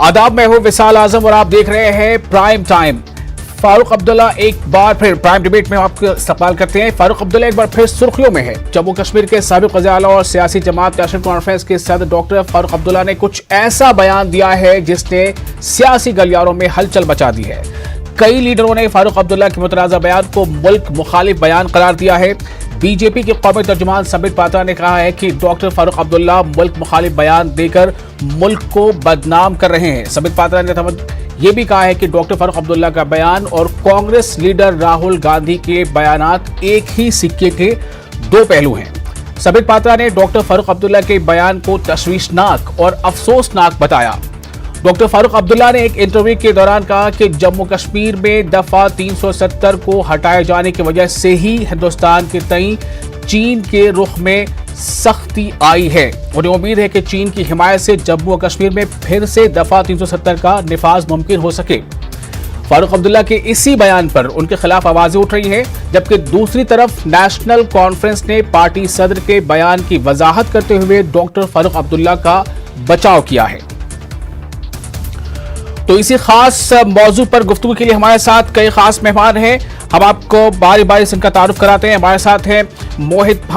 आदाब, मैं हूं विशाल आजम और आप देख रहे हैं प्राइम टाइम। फारूक अब्दुल्ला एक बार फिर प्राइम डिबेट में आपका इस्तकबाल करते हैं। फारूक अब्दुल्ला एक बार फिर सुर्खियों में है। जम्मू कश्मीर के साबिक वज़ीर आला और सियासी जमात नेशनल कॉन्फ्रेंस के सदर डॉक्टर फारूक अब्दुल्ला ने कुछ ऐसा बयान दिया है जिसने सियासी गलियारों में हलचल मचा दी है। कई लीडरों ने फारूक अब्दुल्ला के मुतनाज़ा बयान को मुल्क मुखालिफ बयान करार दिया है। बीजेपी के कौमी तर्जुमान संबित पात्रा ने कहा है कि डॉक्टर फारूक अब्दुल्ला मुल्क मुखालिफ बयान देकर मुल्क को बदनाम कर रहे हैं। संबित पात्रा ने यह भी कहा है कि डॉक्टर फारूक अब्दुल्ला का बयान और कांग्रेस लीडर राहुल गांधी के बयानात एक ही सिक्के के दो पहलू हैं। संबित पात्रा ने डॉक्टर फारूक अब्दुल्ला के बयान को तशवीशनाक और अफसोसनाक बताया। डॉक्टर फारूक अब्दुल्ला ने एक इंटरव्यू के दौरान कहा कि जम्मू कश्मीर में दफा 370 को हटाए जाने की वजह से ही हिंदुस्तान के तई चीन के रुख में सख्ती आई है। उन्हें उम्मीद है कि चीन की हिमायत से जम्मू और कश्मीर में फिर से दफा 370 का निफाज मुमकिन हो सके। फारूक अब्दुल्ला के इसी बयान पर उनके खिलाफ आवाजें उठ रही हैं, जबकि दूसरी तरफ नेशनल कॉन्फ्रेंस ने पार्टी सदर के बयान की वजाहत करते हुए डॉक्टर फारूक अब्दुल्ला का बचाव किया है। तो इसी खास मौजू पर गुफ्तगू के लिए हमारे साथ कई खास मेहमान हैं। हम आपको बारी बारी से इनका तारुफ कराते हैं। हमारे साथ हैं मोहित भान